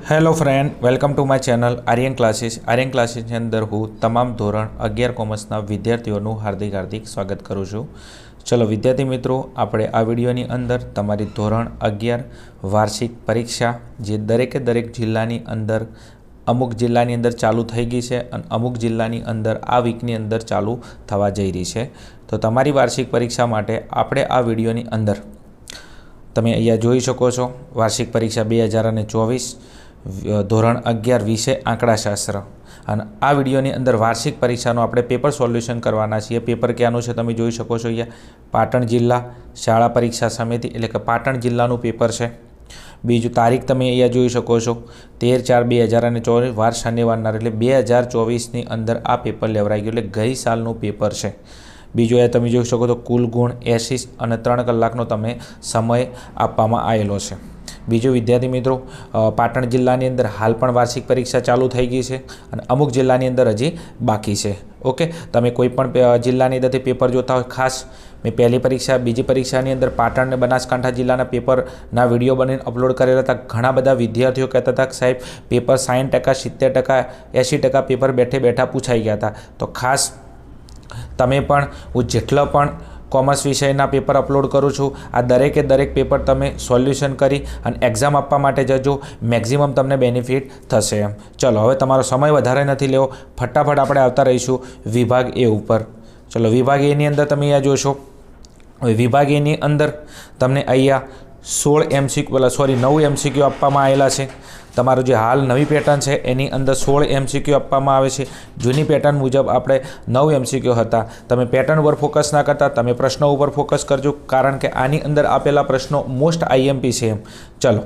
Hello friend, welcome to my channel Aryan classes. Aryan ક્લાસીસની અંદર હું તમામ ધોરણ 11 કોમર્સના વિદ્યાર્થીઓનું હાર્દિક સ્વાગત કરું છું. ચલો વિદ્યાર્થી મિત્રો, આપણે આ વિડીયોની અંદર તમારી ધોરણ 11 વાર્ષિક પરીક્ષા જે દરેક જિલ્લાની અંદર અમુક જિલ્લાની અંદર ચાલુ થઈ ગઈ છે અને અમુક જિલ્લાની અંદર આ વીકની અંદર ચાલુ થવા જઈ રહી છે. તો તમારી વાર્ષિક પરીક્ષા માટે આપણે આ વિડીયોની અંદર તમે અહીંયા જોઈ શકો છો વાર્ષિક પરીક્ષા 2024 ધોરણ 11 વિષય આંકડાશાસ્ત્ર. અને આ વિડીયોની અંદર વાર્ષિક પરીક્ષાનું આપણે પેપર સોલ્યુશન કરવાના છીએ. પેપર ક્યાંનું છે તમે જોઈ શકો છો અહીંયા પાટણ જિલ્લા શાળા પરીક્ષા સમિતિ એટલે કે પાટણ જિલ્લાનું પેપર છે. બીજું તારીખ તમે અહીંયા જોઈ શકો છો 13/4/2024 વાર શનિવારના એટલે 2024ની અંદર આ પેપર લેવરાઈ ગયું એટલે ગઈ સાલનું પેપર છે. બીજું એ તમે જોઈ શકો તો કુલ ગુણ 80 અને 3 કલાકનો તમે સમય આપવામાં આવેલો છે. બીજું વિદ્યાર્થી મિત્રો, પાટણ જિલ્લાની અંદર હાલ પણ વાર્ષિક પરીક્ષા ચાલુ થઈ ગઈ છે અને અમુક જિલ્લાની અંદર હજી બાકી છે. ઓકે, તમે કોઈ પણ જિલ્લાની અંદરથી પેપર જોતા હોય, ખાસ મેં પહેલી પરીક્ષા બીજી પરીક્ષાની અંદર પાટણ અને બનાસકાંઠા જિલ્લાના પેપરના વિડીયો બનાવીને અપલોડ કરેલા હતા. ઘણા બધા વિદ્યાર્થીઓ કહેતા હતા કે સાહેબ પેપર 60%, 70%, 80% પેપર બેઠા પૂછાઈ ગયા હતા. તો ખાસ તમે પણ હું જેટલો પણ કોમર્સ વિષયના પેપર અપલોડ કરું છું આ દરેક પેપર તમે સોલ્યુશન કરી અને એક્ઝામ આપવા માટે જજો. મેક્ઝિમમ તમને બેનિફિટ થશે એમ. ચલો હવે તમારો સમય વધારે નથી લેવો, ફટાફટ આપણે આવતા રહીશું વિભાગ એ ઉપર. ચલો વિભાગ એની અંદર તમે અહીંયા જોશો. વિભાગ એની અંદર તમને અહીંયા 9 MCQ આપવામાં આવેલા છે. તમારું જે હાલ નવી પેટર્ન છે એની અંદર 16 MCQ આપવામાં આવે છે. જૂની પેટર્ન મુજબ આપણે 9 MCQ હતા. તમે પેટર્ન ઉપર ફોકસ ના કરતા, તમે પ્રશ્નો ઉપર ફોકસ કરજો, કારણ કે આની અંદર આપેલા પ્રશ્નો મોસ્ટ IMP છે એમ. ચલો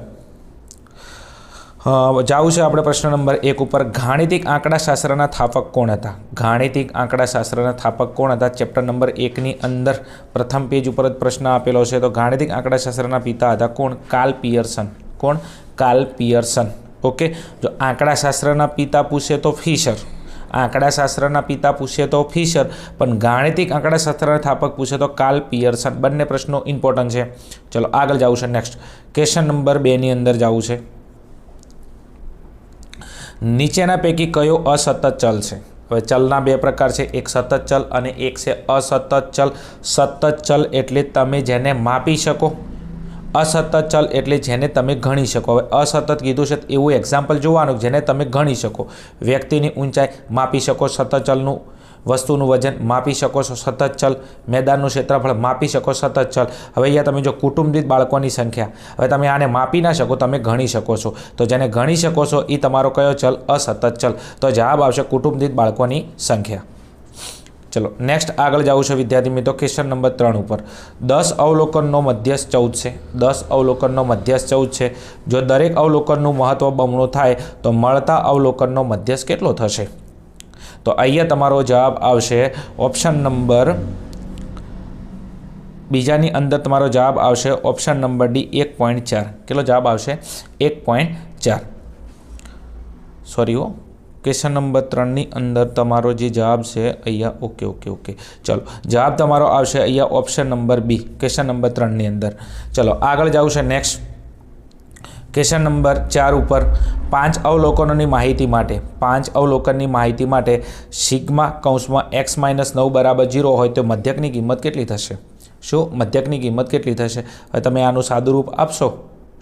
જાવું છે આપણે પ્રશ્ન નંબર 1 ઉપર. ગાણિતિક આંકડાશાસ્ત્રના સ્થાપક કોણ હતા? ગાણિતિક આંકડાશાસ્ત્રના સ્થાપક કોણ હતા? ચેપ્ટર નંબર 1ની અંદર પ્રથમ પેજ ઉપર જ પ્રશ્ન આપેલો છે. તો ગાણિતિક આંકડાશાસ્ત્રના પિતા હતા કોણ? Karl Pearson. કોણ? Karl Pearson. ઓકે, જો આંકડાશાસ્ત્રના પિતા પૂછે તો ફિશર, આંકડાશાસ્ત્રના પિતા પૂછે તો ફિશર, પણ ગાણિતિક આંકડાશાસ્ત્રના સ્થાપક પૂછે તો કાર્લ પિયર્સન. બંને પ્રશ્નો ઇમ્પોર્ટન્ટ છે. ચલો આગળ જવું છે. નેક્સ્ટ ક્વેશ્ચન નંબર 2ની અંદર જવું છે. નીચેના પૈકી કયો અસતત ચલ છે? હવે ચલના બે પ્રકાર છે, એક સતત ચલ અને એક છે અસતત ચલ. સતત ચલ એટલે તમે જેને માપી શકો, અસતત ચલ એટલે જેને તમે ગણી શકો. હવે અસતત કીધું છે એવું એક્ઝામ્પલ જોવાનું જેને તમે ગણી શકો. વ્યક્તિની ઊંચાઈ માપી શકો, સતત ચલનું વસ્તુનું વજન માપી શકો છો, સતત ચલ. મેદાનનું ક્ષેત્રફળ માપી શકો, સતત ચલ. હવે અહીંયા તમે જો કુટુંબ દીઠ બાળકોની સંખ્યા, હવે તમે આને માપી ના શકો, તમે ગણી શકો છો. તો જેને ગણી શકો છો એ તમારો કયો ચલ? અસતત ચલ. તો જવાબ આવશે કુટુંબ દીઠ બાળકોની સંખ્યા. ચલો નેક્સ્ટ આગળ જવું છે વિદ્યાર્થી મિત્રો. ક્વેશ્ચન નંબર 3 ઉપર 10 અવલોકનનો મધ્યસ્થ 14 છે. 10 અવલોકનનો મધ્યસ્થ 14 છે. જો દરેક અવલોકનનું મહત્વ બમણું થાય તો મળતા અવલોકનનો મધ્યસ્થ કેટલો થશે? તો અહીંયા તમારો જવાબ આવશે ઓપ્શન નંબર બીજાની અંદર તમારો જવાબ આવશે ઓપ્શન નંબર D 1.4. કેટલો જવાબ આવશે? 1.4. સોરી ક્વેશ્ચન નંબર 3ની અંદર તમારો જે જવાબ છે અહીંયા ઓકે. ચલો જવાબ તમારો આવશે અહીંયા option number B question number 3ની અંદર. ચલો આગળ જવું છે. નેક્સ્ટ ક્વેશ્ચન નંબર 4 ઉપર 5 અવલોકનોની માહિતી માટે 5 અવલોકનની માહિતી માટે સિગ્મા કૌંસમાં x-9 બરાબર 0 હોય તો મધ્યકની કિંમત કેટલી થશે? શું મધ્યકની કિંમત કેટલી થશે? હવે તમે આનું સાદુરૂપ આપશો.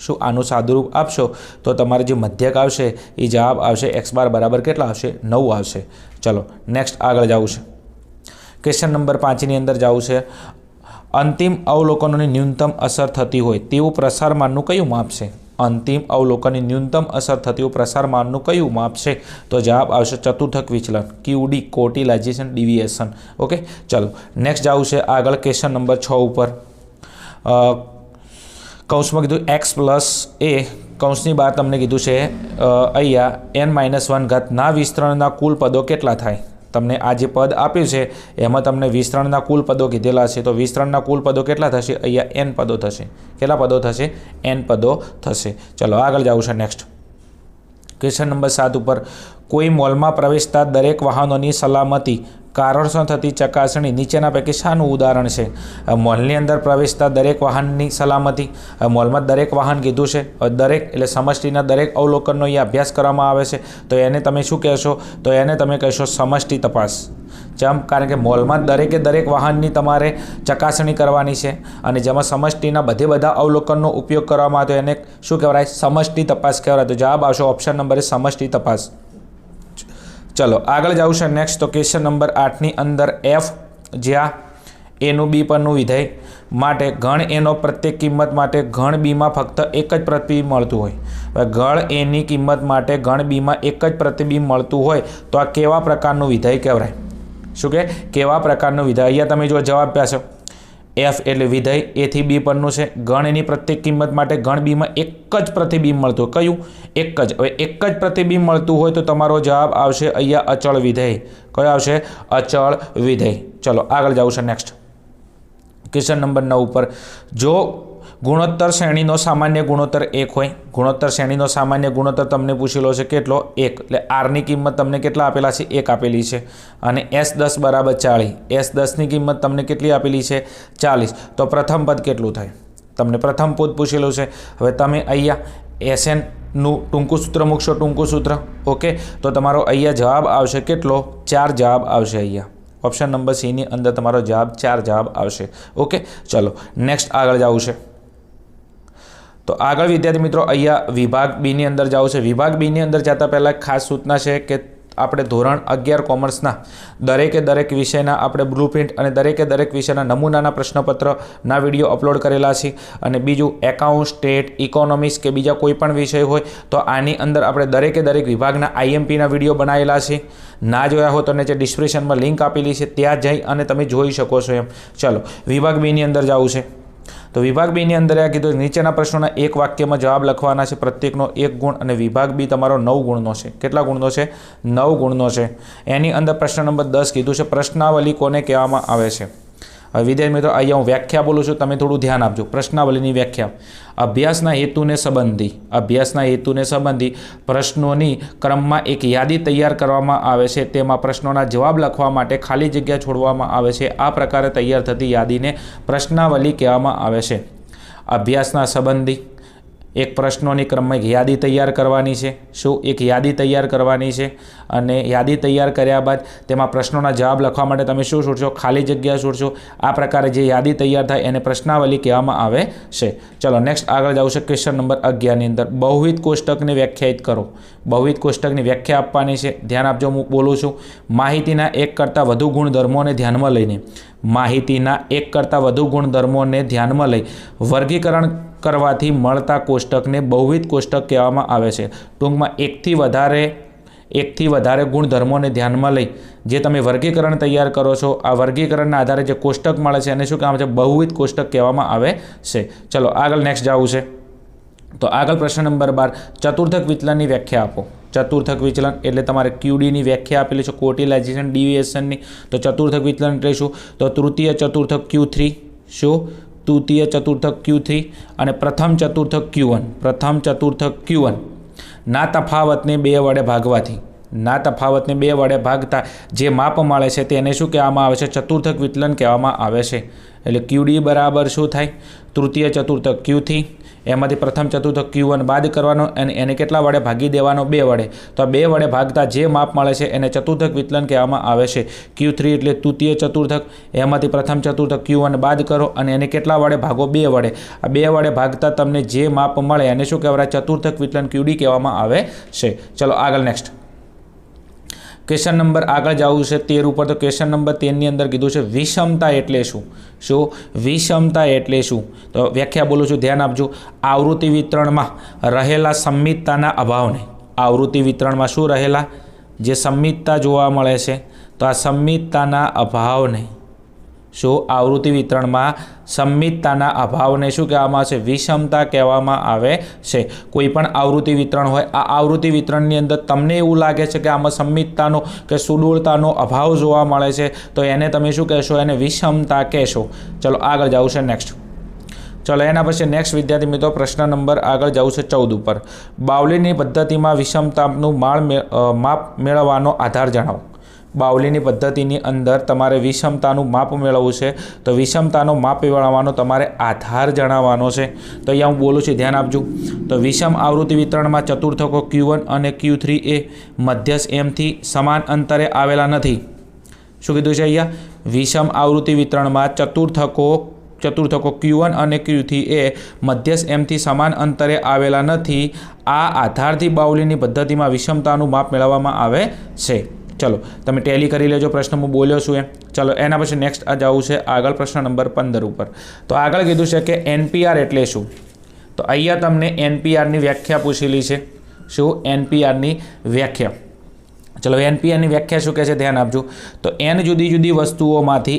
શું આનું સાદુરૂપ આપશો તો તમારે જે મધ્યક આવશે એ જવાબ આવશે x બાર બરાબર કેટલા આવશે? 9 આવશે. ચલો નેક્સ્ટ આગળ જવું છે. ક્વેશ્ચન નંબર 5ની અંદર જવું છે. અંતિમ અવલોકનોની ન્યૂનતમ અસર થતી હોય તેવું પ્રસારમાનનું કયું માપ છે? અંતિમ અવલોકનની ન્યૂનતમ અસર થતી હોય પ્રસારમાનનું કયું માપ છે? તો જવાબ આવશે ચતુર્થક વિચલન, QD ક્વોટિલાઇઝેશન ડેવિએશન. ઓકે, ચલો નેક્સ્ટ જવું છે આગળ. ક્વેશ્ચન નંબર 6 ઉપર કૌંસમાં કીધું x + a કૌંસની બહાર તમને કીધું છે અહીંયા n-1 ના વિસ્તરણના કુલ પદો કેટલા થાય? તમને આ જે પદ આપ્યું છે એમાં તમને વિસ્તરણના કુલ પદો કીધેલા છે. તો વિસ્તરણના કુલ પદો કેટલા થશે? અહીંયા n પદો થશે. કેટલા પદો થશે? n પદો થશે. ચલો આગળ જવું છે. નેક્સ્ટ ક્વેશ્ચન નંબર 7 ઉપર કોઈ મોલમાં પ્રવેશતા દરેક વાહનોની સલામતી કારણોસર થતી ચકાસણી નીચેના પૈકી શાનું ઉદાહરણ છે? મોલની અંદર પ્રવેશતા દરેક વાહનની સલામતી. મોલમાં દરેક વાહન કીધું છે. દરેક એટલે સમષ્ટિના દરેક અવલોકનનો અહીંયા અભ્યાસ કરવામાં આવે છે, તો એને તમે શું કહેશો? તો એને તમે કહેશો સમષ્ટિ તપાસ. જેમ કારણ કે મોલમાં દરેકે દરેક વાહનની તમારે ચકાસણી કરવાની છે અને જેમાં સમષ્ટિના બધા અવલોકનનો ઉપયોગ કરવામાં આવે તો એને શું કહેવાય? સમષ્ટિ તપાસ કહેવાય. તો જવાબ આવશે ઓપ્શન નંબર એ સમષ્ટિ તપાસ. ચલો આગળ જવું છે નેક્સ્ટ. તો ક્વેશ્ચન નંબર 8ની અંદર એફ, જ્યાં એનું બી પરનું વિધેય માટે ગણ એનો પ્રત્યેક કિંમત માટે ગણ બીમાં ફક્ત એક જ પ્રતિબિંબ મળતું હોય. ગણ એની કિંમત માટે ગણ બીમાં એક જ પ્રતિબિંબ મળતું હોય તો આ કેવા પ્રકારનું વિધેય કહેવાય? શું કે કેવા પ્રકારનું વિધેય? અહીંયા તમે જો જવાબ આપ્યા છો. એફ એટલે વિધેય એથી બી પરનું છે. ગણ એની પ્રત્યેક કિંમત માટે ગણ બીમાં એક જ પ્રતિબિંબ મળતું હોય. કયું? એક જ. હવે એક જ પ્રતિબિંબ મળતું હોય તો તમારો જવાબ આવશે અહીંયા અચળ વિધેય. કયો આવશે? અચળ વિધેય. ચલો આગળ જવું છે નેક્સ્ટ. ક્વેશ્ચન નંબર 9 ઉપર જો ગુણોત્તર શ્રેણીનો સામાન્ય ગુણોત્તર 1 હોય, ગુણોત્તર શ્રેણીનો સામાન્ય ગુણોત્તર તમને પૂછેલો છે કેટલો? 1. એટલે આરની કિંમત તમને કેટલા આપેલા છે? 1 આપેલી છે. અને S10 બરાબર 40. S10ની કિંમત તમને કેટલી આપેલી છે? 40. તો પ્રથમ પદ કેટલું થાય? તમને પ્રથમ પદ પૂછેલું છે. હવે તમે અહીંયા SNનું ટૂંકું સૂત્ર મૂકશો. ટૂંકું સૂત્ર ઓકે. તો તમારો અહીંયા જવાબ આવશે કેટલો? 4 જવાબ આવશે. અહીંયા ઓપ્શન નંબર સીની અંદર તમારો જવાબ 4 જવાબ આવશે. ઓકે. ચલો નેક્સ્ટ આગળ જવું છે. તો આગળ વિદ્યાર્થી મિત્રો અહીંયા વિભાગ બીની અંદર જવું છે. વિભાગ બીની અંદર જતા પહેલાં ખાસ સૂચના છે કે આપણે ધોરણ 11 કોમર્સના દરેક વિષયના આપણે બ્લુપ્રિન્ટ અને દરેક વિષયના નમૂનાના પ્રશ્નપત્રના વિડીયો અપલોડ કરેલા છે. અને બીજું એકાઉન્ટ, સ્ટેટ, ઇકોનોમિક્સ કે બીજા કોઈ પણ વિષય હોય તો આની અંદર આપણે દરેક વિભાગના IMPના વિડીયો બનાવેલા છે. ના જોયા હો તો નીચે ડિસ્ક્રિપ્શનમાં લિંક આપેલી છે, ત્યાં જઈ અને તમે જોઈ શકો છો એમ. ચલો વિભાગ બીની અંદર જવું છે. તો વિભાગ બીની અંદર આ કીધું નીચેના પ્રશ્નોના એક વાક્યમાં જવાબ લખવાના છે. પ્રત્યેકનો 1 ગુણ અને વિભાગ બી તમારો 9 ગુણનો છે. કેટલા ગુણનો છે? 9 ગુણનો છે. એની અંદર પ્રશ્ન નંબર 10 કીધું છે પ્રશ્નાવલી કોને કહેવામાં આવે છે? હવે વિદ્યાર્થી મિત્રો અહીંયા હું વ્યાખ્યા બોલું છું, તમે થોડું ધ્યાન આપજો. પ્રશ્નાવલીની વ્યાખ્યા: અભ્યાસના હેતુને સંબંધી પ્રશ્નોની ક્રમમાં એક યાદી તૈયાર કરવામાં આવે છે. તેમાં પ્રશ્નોના જવાબ લખવા માટે ખાલી જગ્યા છોડવામાં આવે છે. આ પ્રકારે તૈયાર થતી યાદીને પ્રશ્નાવલી કહેવામાં આવે છે. અભ્યાસના સંબંધી એક પ્રશ્નોની ક્રમમાં એક યાદી તૈયાર કરવાની છે. શું? એક યાદી તૈયાર કરવાની છે. અને યાદી તૈયાર કર્યા બાદ તેમાં પ્રશ્નોના જવાબ લખવા માટે તમે શું છોડશો? ખાલી જગ્યા છોડશો. આ પ્રકારે જે યાદી તૈયાર થાય એને પ્રશ્નાવલી કહેવામાં આવે છે. ચલો નેક્સ્ટ આગળ જવું છે. ક્વેશ્ચન નંબર 11ની અંદર બહુવિધ કોષ્ટકને વ્યાખ્યાયિત કરો. બહુવિધ કોષ્ટકની વ્યાખ્યા આપવાની છે. ધ્યાન આપજો, હું બોલું છું. માહિતીના એક કરતાં વધુ ગુણધર્મોને ધ્યાનમાં લઈને લઈ વર્ગીકરણ કરવાથી મળતા કોષ્ટકને બહુવિધ કોષ્ટક કહેવામાં આવે છે. ટૂંકમાં એકથી વધારે ગુણધર્મોને ધ્યાનમાં લઈ જે તમે વર્ગીકરણ તૈયાર કરો છો, આ વર્ગીકરણના આધારે જે કોષ્ટક મળે છે એને શું કહેવામાં આવે છે? બહુવિધ કોષ્ટક કહેવામાં આવે છે. ચલો આગળ નેક્સ્ટ જવું છે. તો આગળ પ્રશ્ન નંબર 12 ચતુર્થક વિચલનની વ્યાખ્યા આપો. ચતુર્થક વિચલન એટલે તમારે QDની વ્યાખ્યા આપેલી છે, ક્વોટિલાઇઝેશન ડિવિએશનની. તો ચતુર્થક વિચલન એટલે શું? તો તૃતીય ચતુર્થક Q3. શું? તૃતીય ચતુર્થક Q3 અને પ્રથમ ચતુર્થક Q1 ના તફાવતને 2 વડે ભાગતા જે માપ મળે છે તેને શું કહેવામાં આવે છે? ચતુર્થક વિચલન કહેવામાં આવે છે. એટલે QD બરાબર શું થાય? તૃતીય ચતુર્થક Q3, એમાંથી પ્રથમ ચતુર્થક Q1 બાદ કરવાનો અને એને કેટલા વડે ભાગી દેવાનો? 2 વડે. તો 2 વડે ભાગતા જે માપ મળે છે એને ચતુર્થક વિચલન કહેવામાં આવે છે. Q3 એટલે તૃતીય ચતુર્થક, એમાંથી પ્રથમ ચતુર્થક Q1 બાદ કરો અને એને કેટલા વડે ભાગો? 2 વડે. આ 2 વડે ભાગતા તમને જે માપ મળે એને શું કહેવાય? ચતુર્થક વિચલન QD કહેવામાં આવે છે. ચલો આગળ નેક્સ્ટ ક્વેશ્ચન નંબર આગળ જવું છે 13 ઉપર. તો ક્વેશ્ચન નંબર 13ની અંદર કીધું છે વિષમતા એટલે શું? શું? વિષમતા એટલે શું? તો વ્યાખ્યા બોલું છું, ધ્યાન આપજો. આવૃત્તિ વિતરણમાં રહેલા સંમિતતાના અભાવને, આવૃત્તિ વિતરણમાં શું રહેલા જે સંમિતતા જોવા મળે છે તો આ સંમિતતાના અભાવને, શું? આવૃત્તિ વિતરણમાં સંમિતતાના અભાવને શું કહેવામાં આવે છે? વિષમતા કહેવામાં આવે છે. કોઈ પણ આવૃત્તિ વિતરણ હોય, આ આવૃત્તિ વિતરણની અંદર તમને એવું લાગે છે કે આમાં સંમિતતાનો કે સુડોળતાનો અભાવ જોવા મળે છે તો એને તમે શું કહેશો? એને વિષમતા કહેશો. ચલો આગળ જવું છે નેક્સ્ટ. ચલો એના પછી નેક્સ્ટ વિદ્યાર્થી મિત્રો પ્રશ્ન નંબર આગળ જવું છે 14 ઉપર. બાઉલીની પદ્ધતિમાં વિષમતાનું માપ મેળવવાનો આધાર જણાવો. બાઉલીની પદ્ધતિની અંદર તમારે વિષમતાનું માપ મેળવવું છે તો વિષમતાનો માપ મેળવવાનો તમારે આધાર જણાવવાનો છે. તો અહીંયા હું બોલું છું, ધ્યાન આપજો. તો વિષમ આવૃત્તિ વિતરણમાં ચતુર્થકો Q1 અને Q3 એ મધ્યસ્થ એમથી સમાન અંતરે આવેલા નથી. શું કીધું છે અહીંયા? વિષમ આવૃત્તિ વિતરણમાં ચતુર્થકો Q1 અને Q3 એ મધ્યસ્થ એમથી સમાન અંતરે આવેલા નથી. આ આધારથી બાઉલીની પદ્ધતિમાં વિષમતાનું માપ મેળવવામાં આવે છે. ચલો તમે ટેલી કરી લેજો, પ્રશ્ન હું બોલ્યો છું એમ. ચલો એના પછી નેક્સ્ટ આ જવું છે આગળ પ્રશ્ન નંબર 15 ઉપર. તો આગળ કીધું છે કે NPR એટલે શું? તો અહીંયા તમને NPRની વ્યાખ્યા પૂછેલી છે. શું? NPRની વ્યાખ્યા. ચલો NPRની વ્યાખ્યા શું કહે છે ધ્યાન આપજો. તો n જુદી જુદી વસ્તુઓમાંથી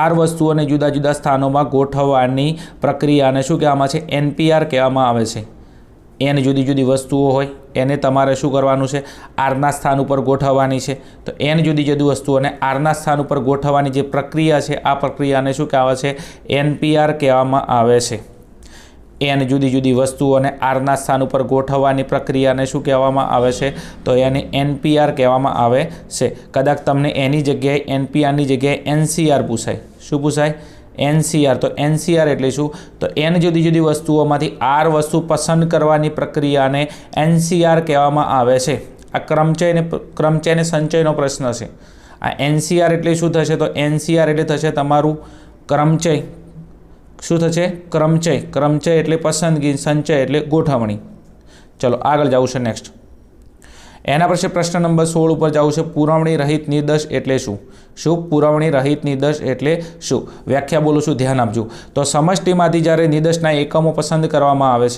r વસ્તુઓને જુદા જુદા સ્થાનોમાં ગોઠવવાની પ્રક્રિયાને શું કહેવામાં છે? NPR કહેવામાં આવે છે. n જુદી જુદી વસ્તુઓ હોય એને તમારે શું કરવાનું છે? આરના સ્થાન ઉપર ગોઠવવાની છે. તો n જુદી જુદી વસ્તુઓને આરના સ્થાન ઉપર ગોઠવવાની જે પ્રક્રિયા છે આ પ્રક્રિયાને શું કહેવાય છે? NPR કહેવામાં આવે છે. n જુદી જુદી વસ્તુઓને આરના સ્થાન ઉપર ગોઠવવાની પ્રક્રિયાને શું કહેવામાં આવે છે? તો એને NPR કહેવામાં આવે છે. કદાચ તમને એની જગ્યાએ NPRની જગ્યાએ NCR પૂછાય. શું પૂછાય? NCR. તો NCR એટલે શું? તો n જુદી જુદી વસ્તુઓમાંથી r વસ્તુ પસંદ કરવાની પ્રક્રિયાને NCR કહેવામાં આવે છે. આ ક્રમચય અને સંચયનો પ્રશ્ન છે. આ NCR એટલે શું થશે? તો NCR એટલે થશે તમારું ક્રમચય. શું થશે? ક્રમચય એટલે પસંદગી, સંચય એટલે ગોઠવણી. ચલો આગળ જવું છે નેક્સ્ટ. એના પછી પ્રશ્ન નંબર 16 ઉપર જવું છે. પુરવણી રહિત નિર્દેશ એટલે શું? શું? પુરવણી રહિત નિર્દેશ એટલે શું? વ્યાખ્યા બોલું છું, ધ્યાન આપજો. તો સમષ્ટિમાંથી જ્યારે નિર્દેશના એકમો પસંદ કરવામાં આવે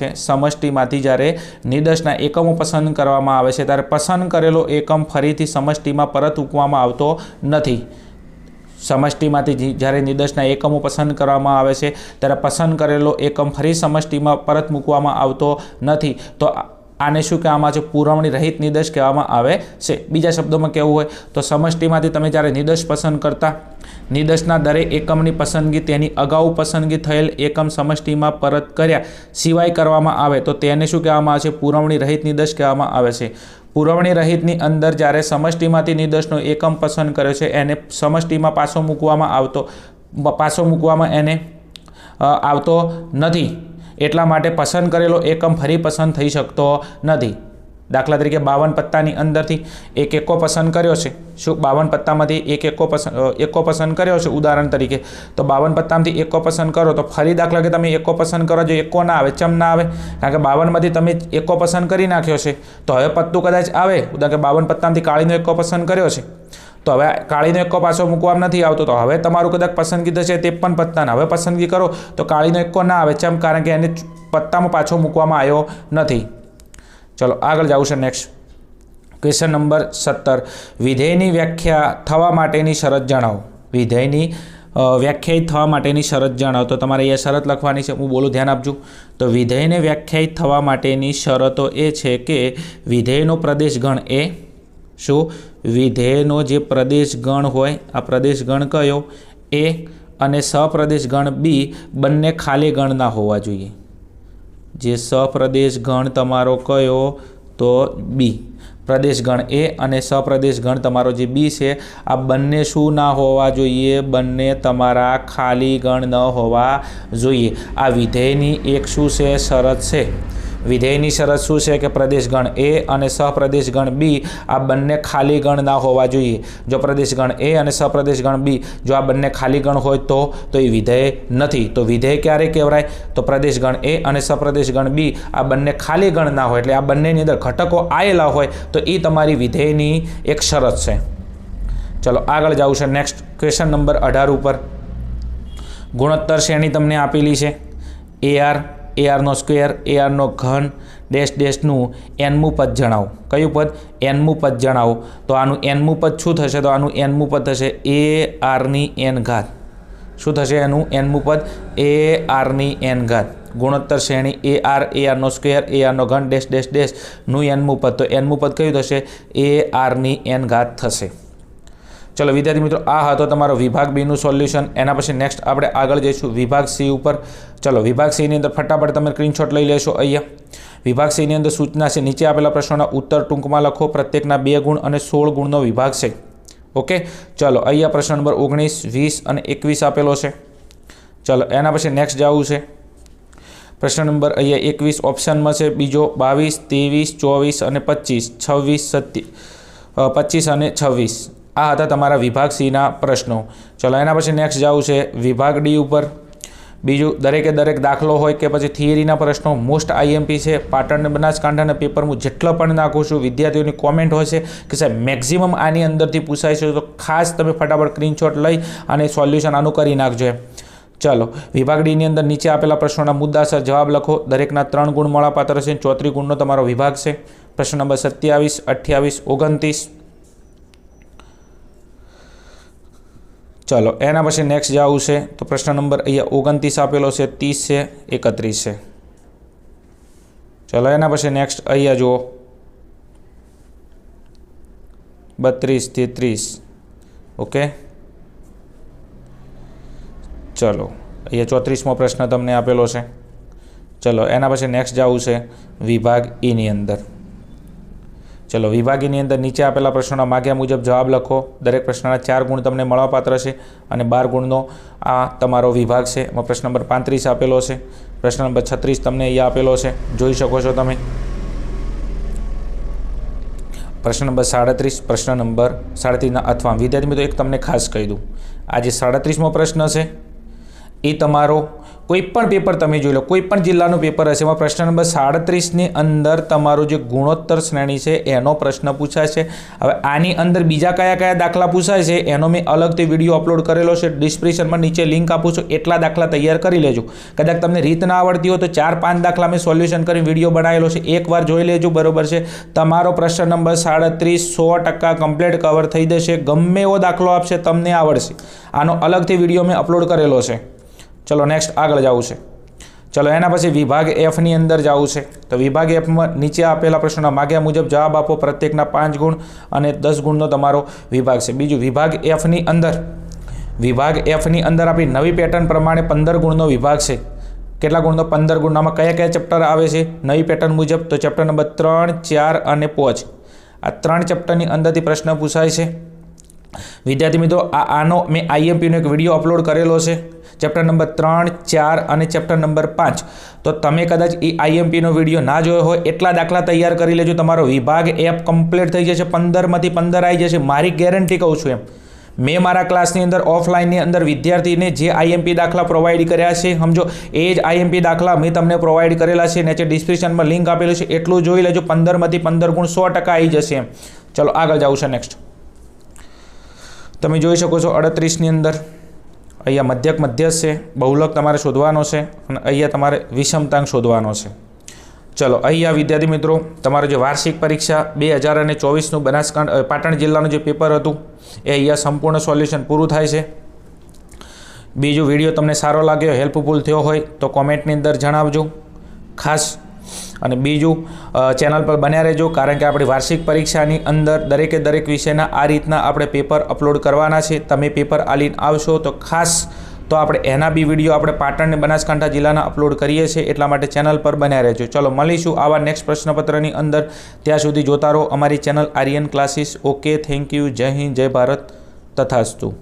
છે, ત્યારે પસંદ કરેલો એકમ ફરીથી સમષ્ટિમાં પરત મૂકવામાં આવતો નથી. સમષ્ટિમાંથી જ્યારે નિર્દેશના એકમો પસંદ કરવામાં આવે છે ત્યારે પસંદ કરેલો એકમ ફરી સમષ્ટિમાં પરત મૂકવામાં આવતો નથી. તો આને શું કહેવામાં આવે છે? પુરવણી રહિત નિર્દેશ કહેવામાં આવે છે. બીજા શબ્દોમાં કહેવું હોય તો સમષ્ટિમાંથી તમે જ્યારે નિર્દેશ પસંદ કરતા, નિર્દેશના દરેક એકમની પસંદગી તેની અગાઉ પસંદગી થયેલ એકમ સમષ્ટિમાં પરત કર્યા સિવાય કરવામાં આવે તો તેને શું કહેવામાં આવે છે? પુરવણી રહિત નિર્દેશ કહેવામાં આવે છે. પુરવણી રહિતની અંદર જ્યારે સમષ્ટિમાંથી નિર્દેશનો એકમ પસંદ કર્યો છે એને સમષ્ટિમાં પાછો મૂકવામાં એને આવતો નથી. એટલા માટે પસંદ કરેલો એકમ ફરી પસંદ થઈ શકતો નથી. દાખલા તરીકે 52 પત્તાની અંદરથી એક એકો પસંદ કર્યો છે. શું? 52 પત્તામાંથી એક એકો પસંદ કર્યો છે ઉદાહરણ તરીકે. તો 52 પત્તામાંથી એકો પસંદ કરો તો ફરી દાખલા કે તમે એકો પસંદ કરો જો એકો ના આવે, ચમ ના આવે? કારણ કે 52માંથી તમે એકો પસંદ કરી નાખ્યો છે તો હવે પત્તું કદાચ આવે. ઉદાહરણ કે 52 પત્તામાંથી કાળીનો એકો પસંદ કર્યો છે તો હવે કાળીનો એકો પાછો મૂકવામાં નથી આવતો. તો હવે તમારું કદાચ પસંદગી થશે 53 પત્તાના. હવે પસંદગી કરો તો કાળીનો એકો ના આવે. ચમ? કારણ કે એને પત્તામાં પાછો મૂકવામાં આવ્યો નથી. ચલો આગળ જવું છે નેક્સ્ટ. Question number 17. વિધેયની વ્યાખ્યા થવા માટેની શરત જણાવો. વિધેયની વ્યાખ્યાયિત થવા માટેની શરત જણાવો. તો તમારે અહીંયા શરત લખવાની છે. હું બોલું, ધ્યાન આપજો. તો વિધેયને વ્યાખ્યાયિત થવા માટેની શરતો એ છે કે વિધેયનો પ્રદેશ ગણ એ શું? વિધેયનો જે પ્રદેશ ગણ હોય, આ પ્રદેશ ગણ કયો? એ અને સપ્રદેશ ગણ બી બંને ખાલી ગણના હોવા જોઈએ. જે સપ્રદેશ ગણ તમારો કયો? તો બી. પ્રદેશ ગણ એ અને સપ્રદેશ ગણ તમારો જે બી છે આ બંને શું ના હોવા જોઈએ? બંને તમારા ખાલી ગણ ન હોવા જોઈએ. આ વિધેયની એક શું છે? શરત છે. વિધેયની શરત શું છે કે પ્રદેશ ગણ એ અને સપ્રદેશ ગણ બી આ બંને ખાલી ગણ ના હોવા જોઈએ. જો પ્રદેશ ગણ એ અને સપ્રદેશ ગણ બી જો આ બંને ખાલી ગણ હોય તો એ વિધેય નથી. તો વિધેય ક્યારે કહેવાય? તો પ્રદેશ ગણ એ અને સપ્રદેશ ગણ બી આ બંને ખાલી ગણ ના હોય, એટલે આ બંનેની અંદર ઘટકો આવેલા હોય તો એ તમારી વિધેયની એક શરત છે. ચલો આગળ જવું છે નેક્સ્ટ. ક્વેશ્ચન નંબર 18 ઉપર. ગુણોત્તર શ્રેણી તમને આપેલી છે. AR નો સ્ક્વેર, ARનો ઘન, ડેશનું nમું પદ જણાવો. કયું પદ? nમું પદ જણાવો. તો આનું nમું પદ શું થશે? તો આનું nમું પદ થશે ARની n ઘાત. શું થશે એનું nમું પદ? ARની n ઘાત. ગુણોત્તર શ્રેણી ARનો સ્ક્વેર, ARનો ઘન, ડેશનું nમું પદ. તો nમું પદ કયું થશે? ARની n ઘાત થશે. ચલો વિદ્યાર્થી મિત્રો, આ હતો તમારો વિભાગ બીનું સોલ્યુશન. એના પછી નેક્સ્ટ આપણે આગળ જઈશું વિભાગ સી ઉપર. ચલો વિભાગ સીની અંદર ફટાફટ તમે સ્ક્રીનશોટ લઈ લેશો. અહીંયા વિભાગ સીની અંદર સૂચના છે, નીચે આપેલા પ્રશ્નોના ઉત્તર ટૂંકમાં લખો. પ્રત્યેકના 2 ગુણ અને 16 ગુણનો વિભાગ છે. ઓકે, ચલો અહીંયા પ્રશ્ન નંબર 19, 20 અને 21 આપેલો છે. ચલો એના પછી નેક્સ્ટ જવું છે. પ્રશ્ન નંબર અહીંયા 21 ઓપ્શનમાં છે, બીજો 22, 23, 24 અને 25, 25 અને 26. આ હતા તમારા વિભાગ સીના પ્રશ્નો. ચલો એના પછી નેક્સ્ટ જવું છે વિભાગ ડી ઉપર. બીજું દરેકે દરેક દાખલો હોય કે પછી થિયરીના પ્રશ્નો મોસ્ટ આઈએમપી છે. પાટણ બનાસકાંઠાના પેપર હું જેટલો પણ નાખું છું, વિદ્યાર્થીઓની કોમેન્ટ હોય છે કે સાહેબ મેક્સિમમ આની અંદરથી પૂછાય છે, તો ખાસ તમે ફટાફટ સ્ક્રીનશોટ લઈ અને સોલ્યુશન આનું કરી નાખજો એમ. ચાલો વિભાગ ડીની અંદર નીચે આપેલા પ્રશ્નોના મુદ્દાસર જવાબ લખો. દરેકના 3 ગુણ મળવાપાત્ર છે. 34 ગુણનો તમારો વિભાગ છે. પ્રશ્ન નંબર 27, 28, 29. ચલો એના પછી નેક્સ્ટ જવું છે તો પ્રશ્ન નંબર અહીંયા 29 આપેલો છે, 30 છે, 31 છે. ચલો એના પછી નેક્સ્ટ અહીંયા જુઓ 32, 33. ઓકે, ચલો અહીંયા 34મો પ્રશ્ન તમને આપેલો છે. ચલો એના પછી નેક્સ્ટ જવું છે વિભાગ ઈની અંદર. ચલો વિભાગ ઈની અંદર નીચે આપેલા પ્રશ્નોના માગ્યા મુજબ જવાબ લખો. દરેક પ્રશ્નના 4 ગુણ તમને મળવાપાત્ર છે અને 12 ગુણનો આ તમારો વિભાગ છે. એમાં પ્રશ્ન નંબર 35 આપેલો છે. પ્રશ્ન નંબર 36 તમને અહીંયા આપેલો છે, જોઈ શકો છો તમે. પ્રશ્ન નંબર 37, પ્રશ્ન નંબર 37ના અથવા વિદ્યાર્થી મિત્રો એક તમને ખાસ કહી દઉં, આ જે 37મો પ્રશ્ન છે એ તમારો કોઈ પણ પેપર તમે જોઈ લો, કોઈ પણ જિલ્લાનું પેપર હશે, એમાં પ્રશ્ન નંબર 37ની અંદર તમારું જે ગુણોત્તર શ્રેણી છે એનો પ્રશ્ન પૂછાય છે. હવે આની અંદર બીજા કયા કયા દાખલા પૂછાય છે એનો મેં અલગથી વિડીયો અપલોડ કરેલો છે. ડિસ્ક્રિપ્શનમાં નીચે લિંક આપું છું, એટલા દાખલા તૈયાર કરી લેજો. કદાચ તમને રીત ના આવડતી હોય તો 4-5 દાખલા મેં સોલ્યુશન કરી વિડીયો બનાવેલો છે, એકવાર જોઈ લેજો. બરોબર છે, તમારો પ્રશ્ન નંબર 37 100% કમ્પ્લીટ કવર થઈ જશે. ગમે એવો દાખલો આપશે તમને આવડશે. આનો અલગથી વિડીયો મેં અપલોડ કરેલો છે. ચલો નેક્સ્ટ આગળ જવું છે. ચલો એના પછી વિભાગ એફની અંદર જવું છે. તો વિભાગ એફમાં નીચે આપેલા પ્રશ્નોના માગ્યા મુજબ જવાબ આપો. પ્રત્યેકના 5 ગુણ અને 10 ગુણનો તમારો વિભાગ છે. બીજું વિભાગ એફની અંદર આપણી નવી પેટર્ન પ્રમાણે 15 ગુણનો વિભાગ છે. કેટલા ગુણનો? 15 ગુણનામાં કયા કયા ચેપ્ટર આવે છે નવી પેટર્ન મુજબ? તો ચેપ્ટર નંબર 3, 4 અને 5. આ 3 ચેપ્ટરની અંદરથી પ્રશ્ન પૂછાય છે. વિદ્યાર્થી મિત્રો આનો મેં આઈએમપીનો એક વિડીયો અપલોડ કરેલો છે, ચેપ્ટર નંબર 3, 4 અને ચેપ્ટર નંબર 5. તો તમે કદાચ એ આઈએમપીનો વિડીયો ના જોયો હોય એટલા દાખલા તૈયાર કરી લેજો. તમારો વિભાગ એફ કમ્પ્લીટ થઈ જશે. 15માંથી 15 આવી જશે, મારી ગેરંટી કહું છું એમ. મેં મારા ક્લાસની અંદર ઓફલાઈનની અંદર વિદ્યાર્થીને જે આઈએમપી દાખલા પ્રોવાઈડ કર્યા છે, સમજો એ જ આઈએમપી દાખલા મેં તમને પ્રોવાઈડ કરેલા છે. નીચે ડિસ્ક્રિપ્શનમાં લિંક આપેલું છે, એટલું જોઈ લેજો. 15માંથી 15 ગુણ 100% આવી જશે એમ. ચલો આગળ જવું છે નેક્સ્ટ. તમે જોઈ શકો છો 38ની અંદર અહીંયા મધ્યસ્થ છે, બહુલક તમારે શોધવાનો છે અને અહીંયા તમારે વિષમતાંક શોધવાનો છે. ચલો અહીંયા વિદ્યાર્થી મિત્રો તમારો જે વાર્ષિક પરીક્ષા 2024નું બનાસકાંઠા પાટણ જિલ્લાનું જે પેપર હતું એ અહીંયા સંપૂર્ણ સોલ્યુશન પૂરું થાય છે. બીજું વિડીયો તમને સારો લાગ્યો, હેલ્પફુલ થયો હોય તો કોમેન્ટની અંદર જણાવજો ખાસ. અને બીજું ચેનલ પર બન્યા રહેજો, કારણ કે આપણી વાર્ષિક પરીક્ષાની અંદર દરેકે દરેક વિષયના આ રીતના આપણે પેપર અપલોડ કરવાના છે. તમે પેપર આલીને આવશો તો ખાસ તો આપણે એના બી વિડીયો આપણે પાટણ અને બનાસકાંઠા જિલ્લાના અપલોડ કરીએ છીએ, એટલા માટે ચેનલ પર બન્યા રહેજો. ચલો મળીશું આવા નેક્સ્ટ પ્રશ્નપત્રની અંદર. ત્યાં સુધી જોતા રહો અમારી channel Aryan classes. Okay, thank you. જય હિન્દ, જય ભારત, તથાસ્તુ.